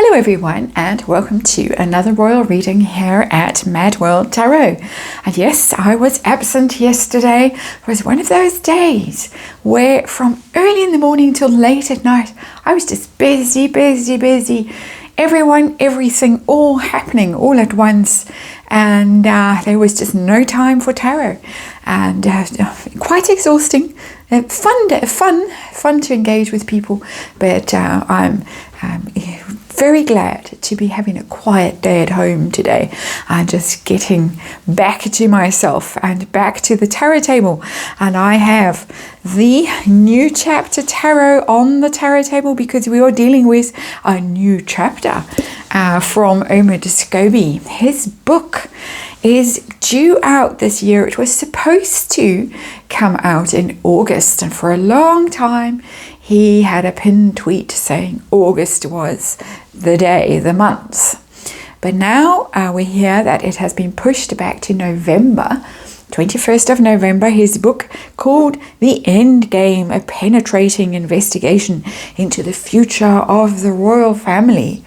Hello everyone, and welcome to another royal reading here at MadWorldTarot. And yes, I was absent yesterday. It was one of those days where from early in the morning till late at night, I was just busy. Everyone, everything, all happening all at once. And there was just no time for tarot. And quite exhausting. Fun to engage with people. But I'm very glad to be having a quiet day at home today and just getting back to myself and back to the tarot table. And I have the new chapter tarot on the tarot table because we are dealing with a new chapter from Omid Scobie. His book is due out this year. It was supposed to come out in August, and for a long time he had a pinned tweet saying August was the day, the month. But now we hear that it has been pushed back to November, 21st of November. His book called The Endgame, a penetrating investigation into the future of the royal family.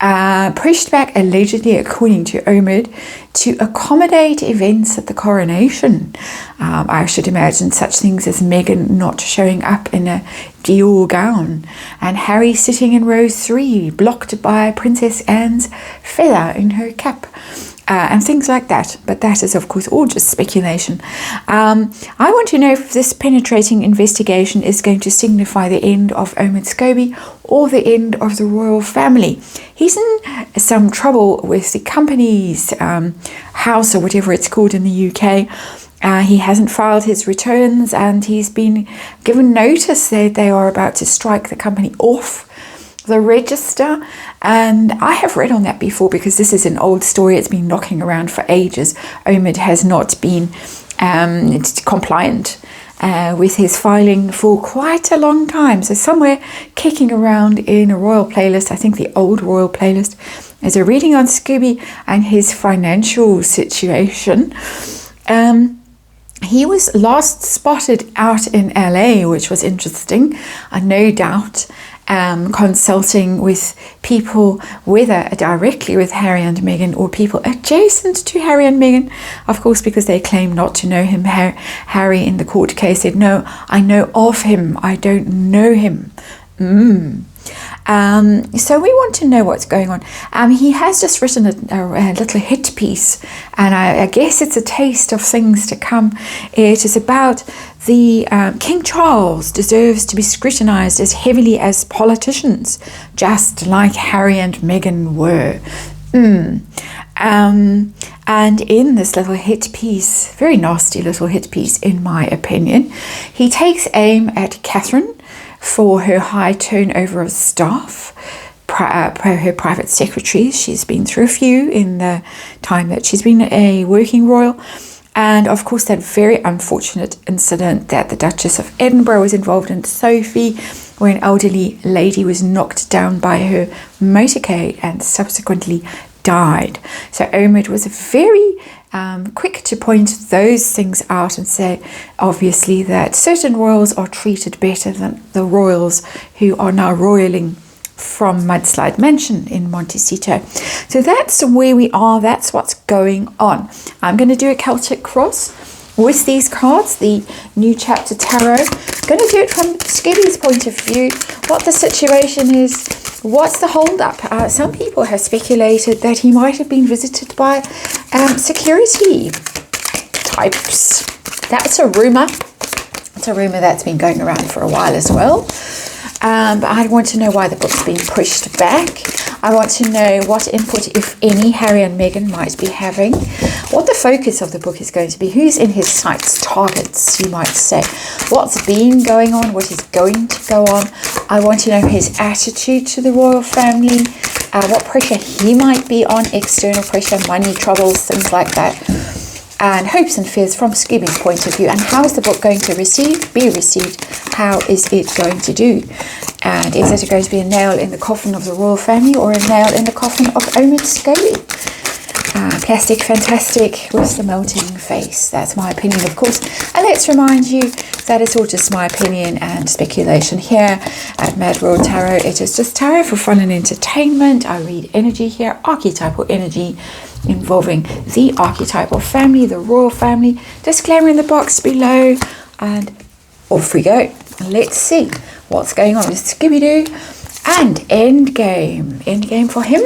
Pushed back allegedly, according to Omid, to accommodate events at the coronation. I should imagine such things as Meghan not showing up in a Dior gown and Harry sitting in row 3 blocked by Princess Anne's feather in her cap. And things like that. But that is, of course, all just speculation. I want to know if this penetrating investigation is going to signify the end of Omid Scobie or the end of the royal family. He's in some trouble with the company's house, or whatever it's called in the UK. He hasn't filed his returns, and he's been given notice that they are about to strike the company off the register. And I have read on that before because this is an old story. It's been knocking around for ages. Omid has not been compliant with his filing for quite a long time. So somewhere kicking around in a royal playlist, I think the old royal playlist, is a reading on Scobie and his financial situation. He was last spotted out in LA, which was interesting, no doubt. Consulting with people, whether directly with Harry and Meghan or people adjacent to Harry and Meghan, of course, because they claim not to know him. Harry in the court case said, "No, I know of him, I don't know him." So we want to know what's going on. He has just written a little hit piece, and I guess it's a taste of things to come. It is about the King Charles deserves to be scrutinized as heavily as politicians, just like Harry and Meghan were. And in this little hit piece, very nasty little hit piece in my opinion, he takes aim at Catherine for her high turnover of staff, her private secretaries. She's been through a few in the time that she's been a working royal. And of course that very unfortunate incident that the Duchess of Edinburgh was involved in, Sophie, where an elderly lady was knocked down by her motorcade and subsequently died. So Omid was very quick to point those things out and say, obviously, that certain royals are treated better than the royals who are now royaling from Mudslide Mansion in Montecito. So that's where we are. That's what's going on. I'm going to do a Celtic cross with these cards, the new chapter tarot. I'm going to do it from Scobie's point of view, what the situation is, what's the hold up. Some people have speculated that he might have been visited by security types. That's a rumor. It's a rumor that's been going around for a while as well. But I want to know why the book's been pushed back. I want to know what input, if any, Harry and Meghan might be having. What the focus of the book is going to be. Who's in his sights, targets, you might say. What's been going on, what is going to go on. I want to know his attitude to the royal family. What pressure he might be on, external pressure, money, troubles, things like that. And hopes and fears from Scobie's point of view. And how is the book going to be received? How is it going to do? And is it going to be a nail in the coffin of the royal family or a nail in the coffin of Omid Scobie? Plastic Fantastic with the melting face. That's my opinion, of course. And let's remind you that it's all just my opinion and speculation here at Mad World Tarot. It is just tarot for fun and entertainment. I read energy here, archetypal energy involving the archetypal family, the royal family. Disclaimer in the box below. And off we go. Let's see what's going on with Scooby-Doo and Endgame. Endgame for him.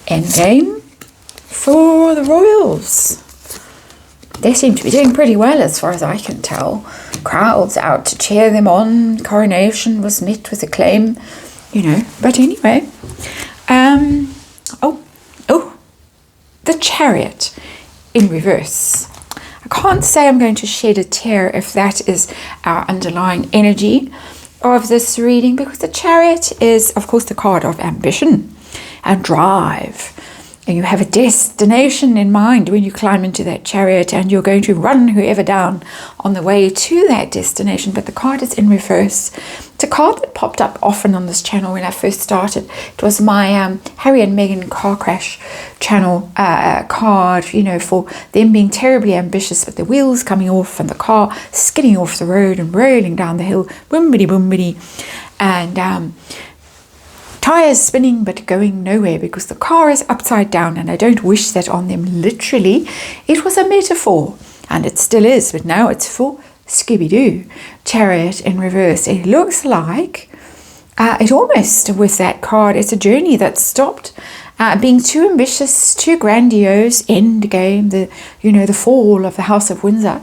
Endgame for the royals. They seem to be doing pretty well as far as I can tell. Crowds out to cheer them on. Coronation was met with acclaim, you know. But anyway, the Chariot in reverse. I can't say I'm going to shed a tear if that is our underlying energy of this reading, because the Chariot is, of course, the card of ambition and drive. And you have a destination in mind when you climb into that chariot, and you're going to run whoever down on the way to that destination. But the card is in reverse. It's a card that popped up often on this channel when I first started. It was my Harry and Meghan car crash channel card, you know, for them being terribly ambitious, but the wheels coming off and the car skidding off the road and rolling down the hill, boom-biddy, boom-biddy. And tires spinning but going nowhere because the car is upside down, and I don't wish that on them literally. It was a metaphor, and it still is, but now it's for Scooby-Doo. Chariot in reverse. It looks like it almost, with that card, it's a journey that stopped being too ambitious, too grandiose. Endgame, the fall of the House of Windsor.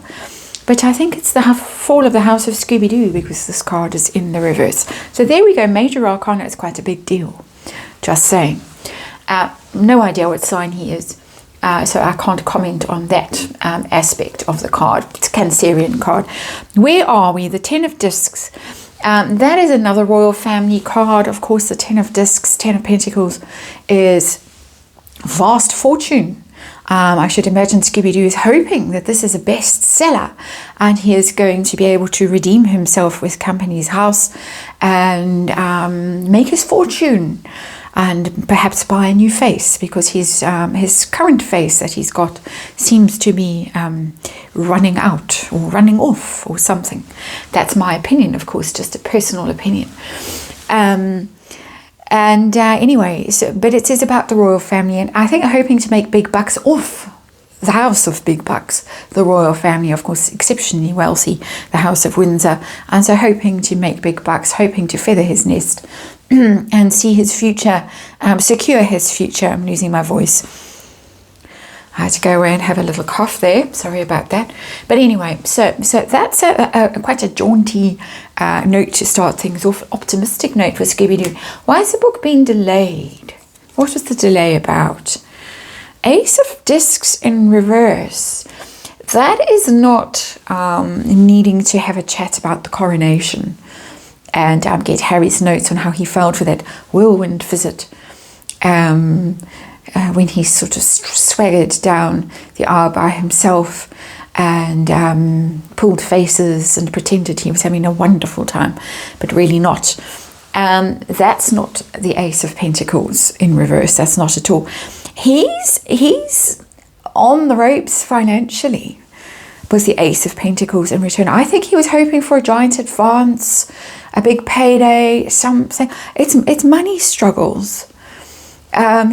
But I think it's the fall of the House of Scooby-Doo, because this card is in the reverse. So there we go. Major Arcana is quite a big deal. Just saying. No idea what sign he is. So I can't comment on that aspect of the card. It's a Cancerian card. Where are we? The Ten of Discs. That is another royal family card. Of course, the Ten of Discs, Ten of Pentacles, is vast fortune. I should imagine Scooby-Doo is hoping that this is a bestseller, and he is going to be able to redeem himself with Company's House and make his fortune, and perhaps buy a new face, because his current face that he's got seems to be running out or running off or something. That's my opinion, of course, just a personal opinion. Anyway, but it is about the royal family, and I think hoping to make big bucks off the House of Big Bucks, the royal family, of course, exceptionally wealthy, the House of Windsor, and so hoping to make big bucks, hoping to feather his nest and see his future, secure his future. I'm losing my voice. I had to go away and have a little cough there. Sorry about that. But anyway, so that's quite a jaunty note to start things off. Optimistic note for Scooby-Doo. Why has the book been delayed? What was the delay about? Ace of Discs in reverse. That is not needing to have a chat about the coronation and get Harry's notes on how he felt for that whirlwind visit. When he sort of swaggered down the aisle by himself and pulled faces and pretended he was having a wonderful time, but really not. That's not the Ace of Pentacles in reverse. That's not at all. He's on the ropes financially, was the Ace of Pentacles in return. I think he was hoping for a giant advance, a big payday, something. It's money struggles.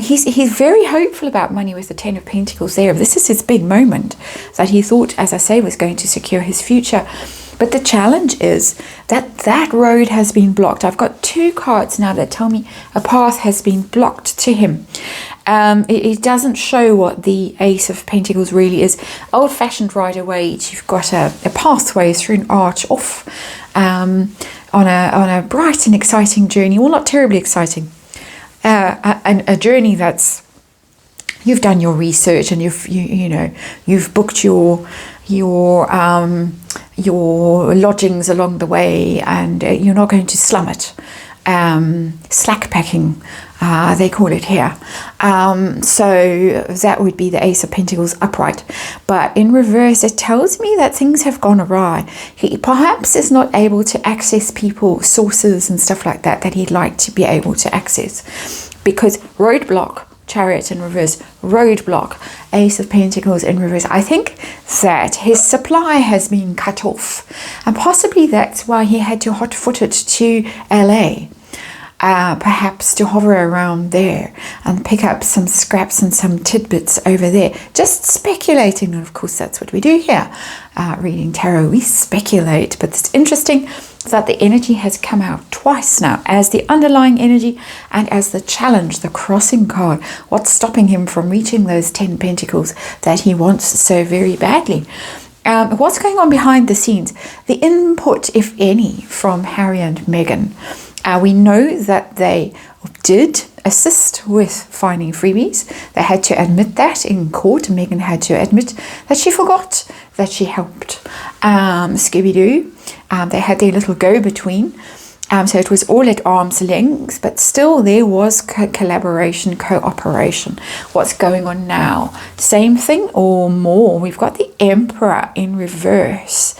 He's very hopeful about money with the Ten of Pentacles there. This is his big moment that he thought, as I say, was going to secure his future. But the challenge is that that road has been blocked. I've got two cards now that tell me a path has been blocked to him. It doesn't show what the Ace of Pentacles really is. Old-fashioned Rider-Waite, you've got a pathway through an arch off on a bright and exciting journey. Well, not terribly exciting. A journey that's, you've done your research and you've booked your lodgings along the way, and you're not going to slum it. Slack packing, they call it here. So that would be the Ace of Pentacles upright. But in reverse, it tells me that things have gone awry. He perhaps is not able to access people, sources and stuff like that he'd like to be able to access. Because roadblock, Chariot in reverse, roadblock, Ace of Pentacles in reverse. I think that his supply has been cut off, and possibly that's why he had to hot-foot it to LA. Perhaps to hover around there and pick up some scraps and some tidbits over there. Just speculating, and of course that's what we do here. Reading tarot, we speculate, but it's interesting that the energy has come out twice now as the underlying energy and as the challenge, the crossing card. What's stopping him from reaching those 10 pentacles that he wants so very badly? What's going on behind the scenes? The input, if any, from Harry and Meghan. We know that they did assist with finding freebies. They had to admit that in court. Meghan had to admit that she forgot that she helped Scooby-Doo. They had their little go-between. So it was all at arm's length, but still there was collaboration, cooperation. What's going on now? Same thing or more? We've got the Emperor in reverse.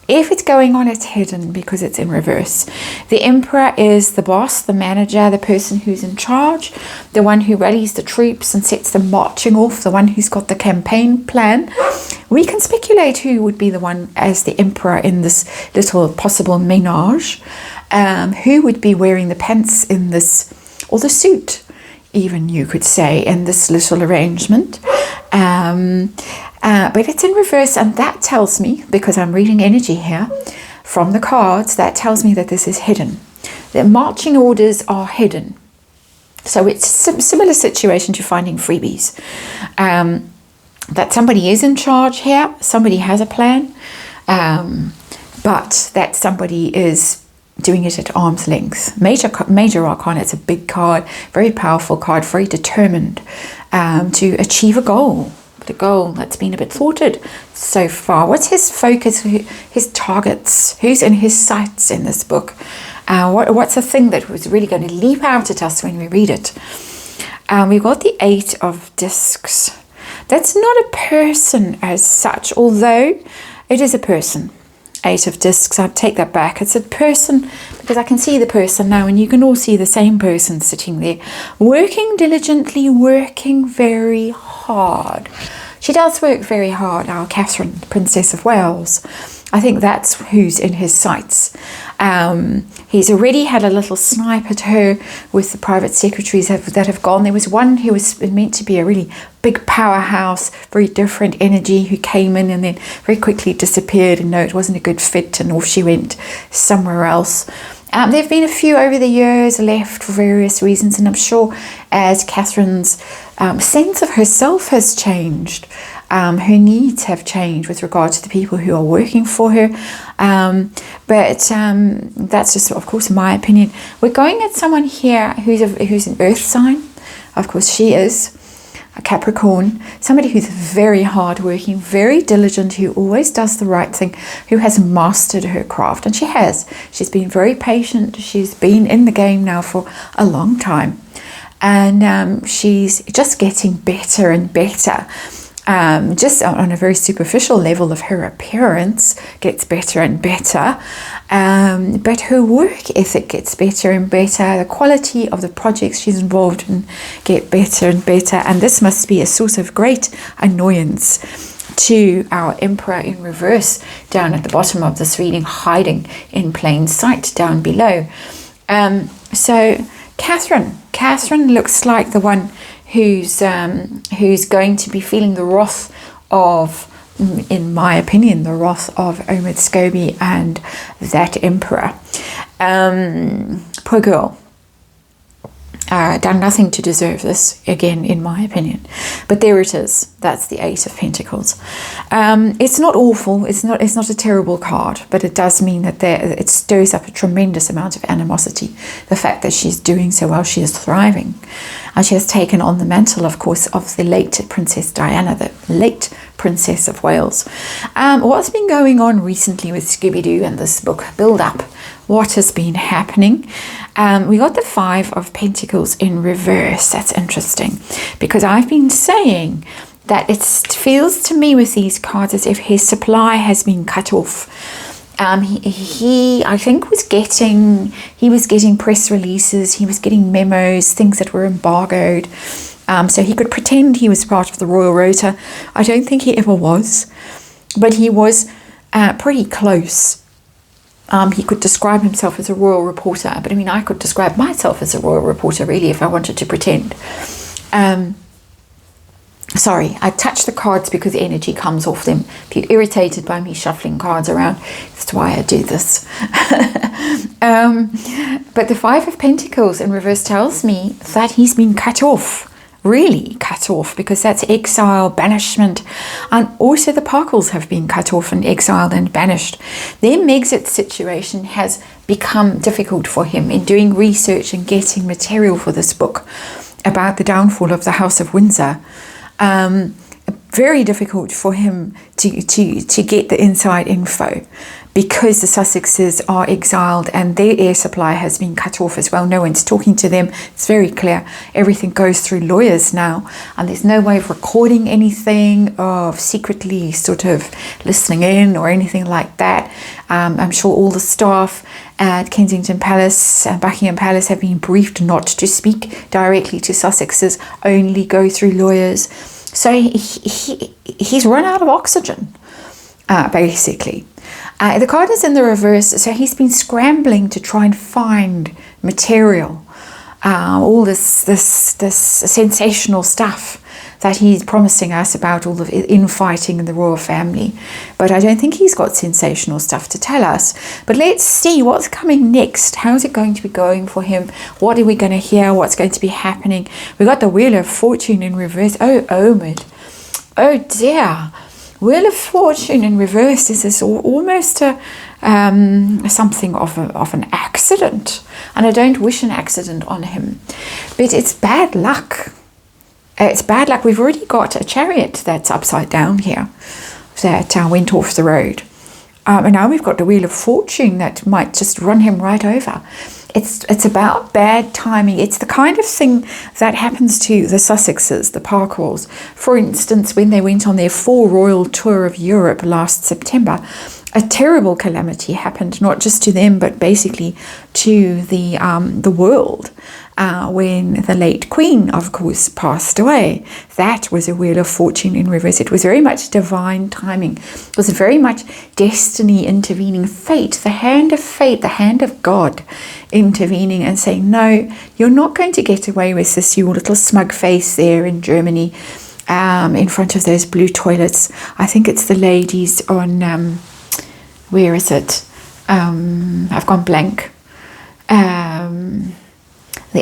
If it's going on, it's hidden because it's in reverse. The Emperor is the boss, the manager, the person who's in charge, the one who rallies the troops and sets them marching off, the one who's got the campaign plan. We can speculate who would be the one as the Emperor in this little possible menage. Who would be wearing the pants in this, or the suit, even you could say, in this little arrangement. But it's in reverse, and that tells me, because I'm reading energy here from the cards, that tells me that this is hidden. The marching orders are hidden. So it's a similar situation to finding freebies. That somebody is in charge here, somebody has a plan, but that somebody is doing it at arm's length. Major Arcana, it's a big card, very powerful card, very determined to achieve a goal. The goal that's been a bit thwarted so far. What's his focus, his targets? Who's in his sights in this book? What's the thing that was really going to leap out at us when we read it? We've got the 8 of Discs. That's not a person as such, although it is a person. 8 of Discs, I'll take that back. It's a person because I can see the person now, and you can all see the same person sitting there, working diligently, working very hard. She does work very hard, our Catherine, Princess of Wales. I think that's who's in his sights. He's already had a little snipe at her with the private secretaries that have gone. There was one who was meant to be a really big powerhouse, very different energy, who came in and then very quickly disappeared, and no, it wasn't a good fit, and off she went somewhere else. There have been a few over the years left for various reasons, and I'm sure as Catherine's sense of herself has changed, her needs have changed with regard to the people who are working for her. But that's just, of course, my opinion. We're going at someone here who's an earth sign. Of course, she is a Capricorn, somebody who's very hardworking, very diligent, who always does the right thing, who has mastered her craft. And she has. She's been very patient. She's been in the game now for a long time. And she's just getting better and better. Just on a very superficial level of her appearance gets better and better, but her work ethic gets better and better. The quality of the projects she's involved in get better and better, and this must be a source of great annoyance to our Emperor in reverse down at the bottom of this reading, hiding in plain sight down below. So Catherine looks like the one who's going to be feeling the wrath of, in my opinion, the wrath of Omid, Scobie and that Emperor. Poor girl. Done nothing to deserve this, again, in my opinion. But there it is. That's the 8 of Pentacles. It's not awful. It's not a terrible card, but it does mean that it stirs up a tremendous amount of animosity. The fact that she's doing so well, she is thriving. And she has taken on the mantle, of course, of the late Princess Diana, the late Princess of Wales. What's been going on recently with Scooby-Doo and this book? Build up. What has been happening? We got the 5 of Pentacles in reverse. That's interesting, because I've been saying that it feels to me with these cards as if his supply has been cut off. He I think was getting press releases, he was getting memos, things that were embargoed. So he could pretend he was part of the royal rota. I don't think he ever was, but he was pretty close. He could describe himself as a royal reporter, but I mean, I could describe myself as a royal reporter, really, if I wanted to pretend. Sorry, I touch the cards because energy comes off them. If you're irritated by me shuffling cards around, that's why I do this. But the Five of Pentacles in reverse tells me that he's been cut off. Really cut off, because that's exile, banishment, and also the Parkles have been cut off and exiled and banished. Their Megxit situation has become difficult for him in doing research and getting material for this book about the downfall of the House of Windsor. Very difficult for him to get the inside info, because the Sussexes are exiled and their air supply has been cut off as well. No one's talking to them. It's very clear. Everything goes through lawyers now, and there's no way of recording anything, of secretly sort of listening in or anything like that. I'm sure all the staff at Kensington Palace and Buckingham Palace have been briefed not to speak directly to Sussexes, only go through lawyers. So he's run out of oxygen, basically. The card is in the reverse, so he's been scrambling to try and find material, all this sensational stuff that he's promising us about all the infighting in the royal family. But I don't think he's got sensational stuff to tell us. But let's see what's coming next. How's it going to be going for him? What are we going to hear? What's going to be happening? We got the Wheel of Fortune in reverse. Oh, Omid. Oh, dear. Wheel of Fortune in reverse. This is almost something of an accident. And I don't wish an accident on him. But it's bad luck. It's bad luck. We've already got a Chariot that's upside down here that went off the road. And now we've got the Wheel of Fortune that might just run him right over. It's about bad timing. It's the kind of thing that happens to the Sussexes, the Parkles. For instance, when they went on their 4 royal tour of Europe last September, a terrible calamity happened, not just to them, but basically to the world. When the late Queen, of course, passed away. That was a Wheel of Fortune in reverse. It was very much divine timing. It was very much destiny intervening, fate, the hand of God intervening and saying, no, you're not going to get away with this, you little smug face there in Germany, in front of those blue toilets. I think it's the ladies on, where is it? I've gone blank. The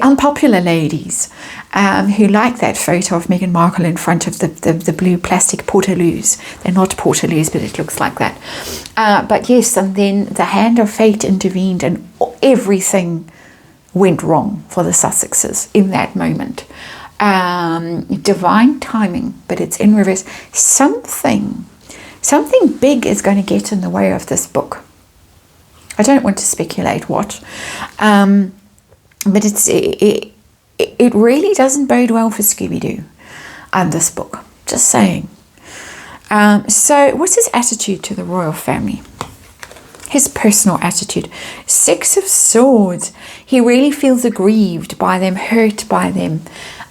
unpopular ladies who like that photo of Meghan Markle in front of the blue plastic portaloos. They're not portaloos, but it looks like that. But yes, and then the hand of fate intervened and everything went wrong for the Sussexes in that moment. Divine timing, but it's in reverse. Something big is going to get in the way of this book. I don't want to speculate what, but it really doesn't bode well for Scooby-Doo and this book. Just saying. So what's his attitude to the royal family? His personal attitude. 6 of Swords. He really feels aggrieved by them, hurt by them,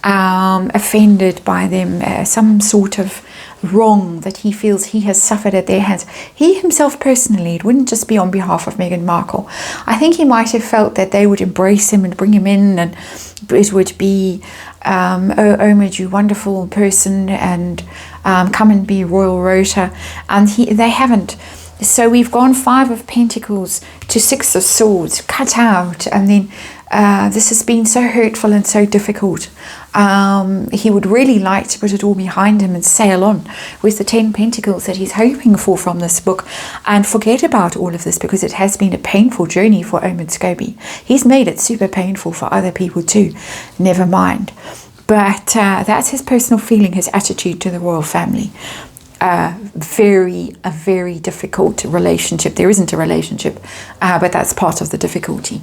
offended by them, some sort of wrong that he feels he has suffered at their hands. He himself personally, it wouldn't just be on behalf of Meghan Markle. I think he might have felt that they would embrace him and bring him in, and it would be, oh, Omid, you wonderful person, and come and be royal rota. And they haven't. So we've gone 5 of Pentacles to 6 of Swords, cut out, and then this has been so hurtful and so difficult. He would really like to put it all behind him and sail on with the 10 Pentacles that he's hoping for from this book, and forget about all of this, because it has been a painful journey for Omid Scobie. He's made it super painful for other people too, never mind. But that's his personal feeling, his attitude to the royal family. A very difficult relationship. There isn't a relationship, but that's part of the difficulty.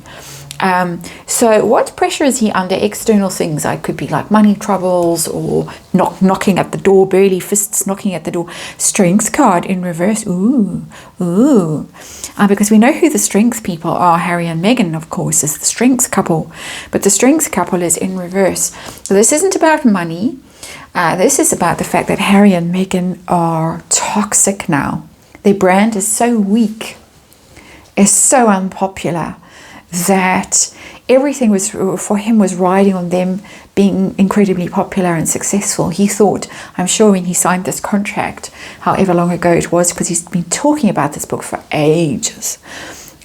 So what pressure is he under? External things. I could be like money troubles or knocking at the door, burly fists knocking at the door. Strength card in reverse. Ooh. Because we know who the strength people are. Harry and Meghan, of course, is the strength couple. But the strength couple is in reverse. So this isn't about money. This is about the fact that Harry and Meghan are toxic now. Their brand is so weak, is so unpopular, that everything was for him was riding on them being incredibly popular and successful. He thought, I'm sure when he signed this contract, however long ago it was, because he's been talking about this book for ages,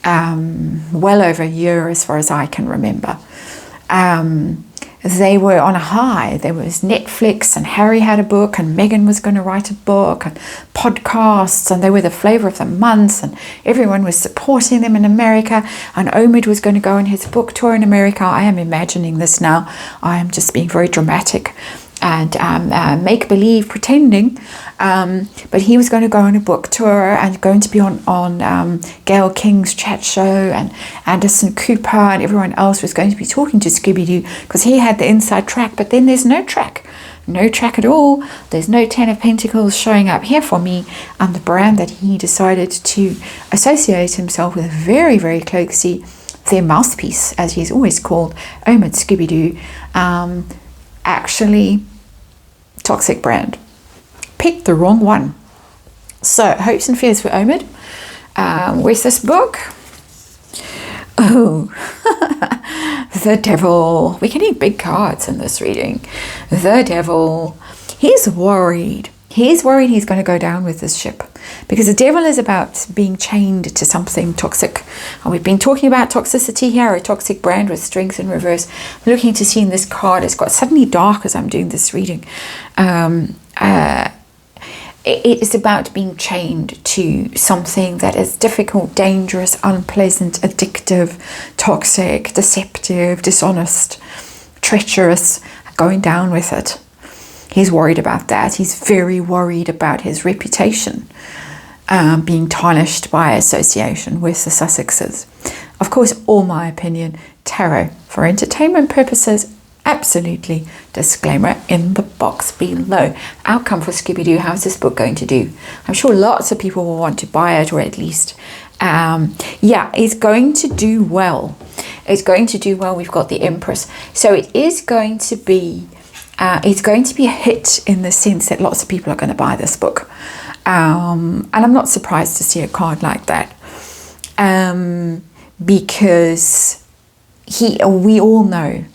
well over a year as far as I can remember. They were on a high. There was Netflix, and Harry had a book, and Meghan was going to write a book, and podcasts, and they were the flavour of the month, and everyone was supporting them in America, and Omid was going to go on his book tour in America. I am imagining this now. I am just being very dramatic and make-believe, pretending, but he was going to go on a book tour and going to be on Gayle King's chat show, and Anderson Cooper and everyone else was going to be talking to Scooby-Doo because he had the inside track. But then there's no track at all. There's no Ten of Pentacles showing up here for me, and the brand that he decided to associate himself with very, very closely, their mouthpiece, as he's always called, Omid Scooby-Doo, actually toxic brand. Picked the wrong one. So hopes and fears for Omid. Where's this book? Oh, the devil. We can eat big cards in this reading. The devil. He's worried. He's worried he's going to go down with this ship, because the devil is about being chained to something toxic. And we've been talking about toxicity here, a toxic brand with strength in reverse. I'm looking to see in this card, it's got suddenly dark as I'm doing this reading. It is about being chained to something that is difficult, dangerous, unpleasant, addictive, toxic, deceptive, dishonest, treacherous, going down with it. He's worried about that. He's very worried about his reputation being tarnished by association with the Sussexes. Of course, all my opinion, tarot for entertainment purposes, absolutely. Disclaimer in the box below. Outcome for Scooby-Doo. How's this book going to do? I'm sure lots of people will want to buy it, or at least, it's going to do well. It's going to do well. We've got the Empress. So it is going to be it's going to be a hit in the sense that lots of people are going to buy this book. And I'm not surprised to see a card like that. Because we all know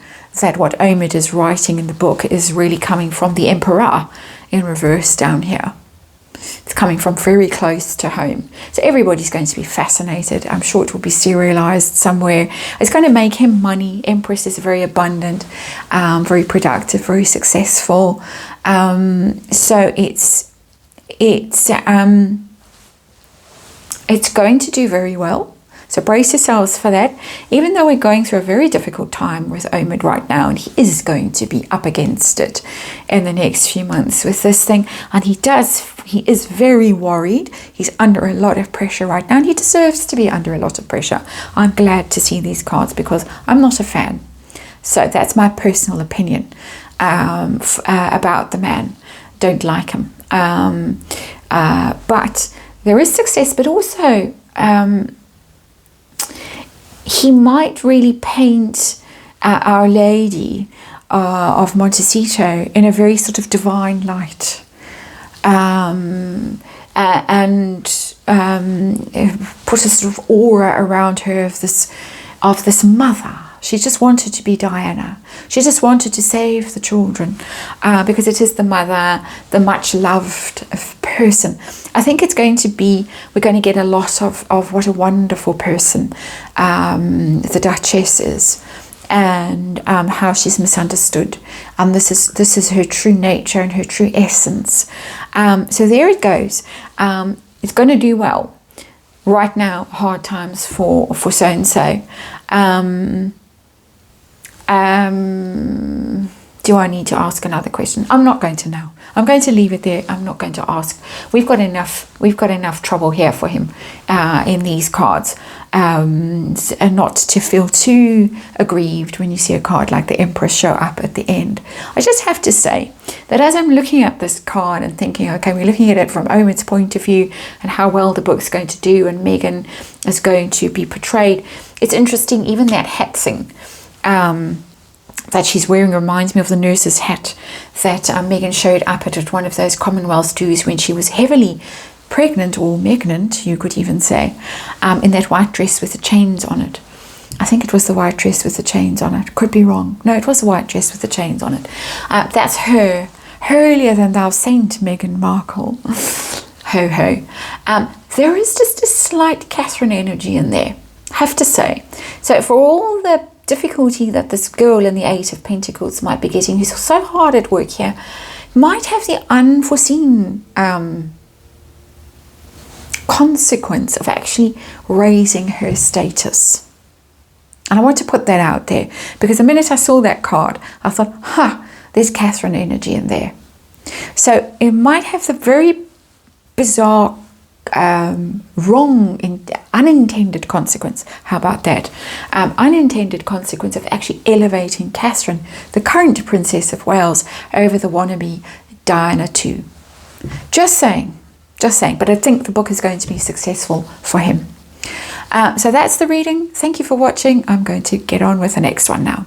that what Omid is writing in the book is really coming from the Emperor in reverse down here. It's coming from very close to home. So everybody's going to be fascinated. I'm sure it will be serialized somewhere. It's going to make him money. Empress is very abundant, very productive, very successful. So it's going to do very well. So brace yourselves for that. Even though we're going through a very difficult time with Omid right now, and he is going to be up against it in the next few months with this thing, and he is very worried. He's under a lot of pressure right now, and he deserves to be under a lot of pressure. I'm glad to see these cards because I'm not a fan. So that's my personal opinion about the man. Don't like him. But there is success, but also he might really paint Our Lady of Montecito in a very sort of divine light, and put a sort of aura around her of this mother. She just wanted to be Diana. She just wanted to save the children because it is the mother, the much loved person. I think it's going to be, we're going to get a lot of what a wonderful person the Duchess is, and how she's misunderstood. This is her true nature and her true essence. So there it goes. It's going to do well. Right now, hard times for so-and-so. Do I need to ask another question? I'm not going to now. I'm going to leave it there. I'm not going to ask. We've got enough trouble here for him in these cards, and not to feel too aggrieved when you see a card like the Empress show up at the end. I just have to say that as I'm looking at this card and thinking, okay, we're looking at it from Omid's point of view and how well the book's going to do and Megan is going to be portrayed. It's interesting, even that hat thing that she's wearing reminds me of the nurse's hat that Megan showed up at one of those Commonwealth dues when she was heavily pregnant, or pregnant, you could even say, in that white dress with the chains on it. I think it was the white dress with the chains on it. Could be wrong. No, it was the white dress with the chains on it. That's her. Holier than thou Saint Meghan Markle. Ho ho. There is just a slight Catherine energy in there, I have to say. So for all the difficulty that this girl in the Eight of Pentacles might be getting, who's so hard at work here, might have the unforeseen consequence of actually raising her status. And I want to put that out there, because the minute I saw that card, I thought, there's Catherine energy in there. So it might have the very bizarre, wrong, unintended consequence. How about that? Unintended consequence of actually elevating Catherine, the current Princess of Wales, over the wannabe Diana too. Just saying. But I think the book is going to be successful for him. So that's the reading. Thank you for watching. I'm going to get on with the next one now.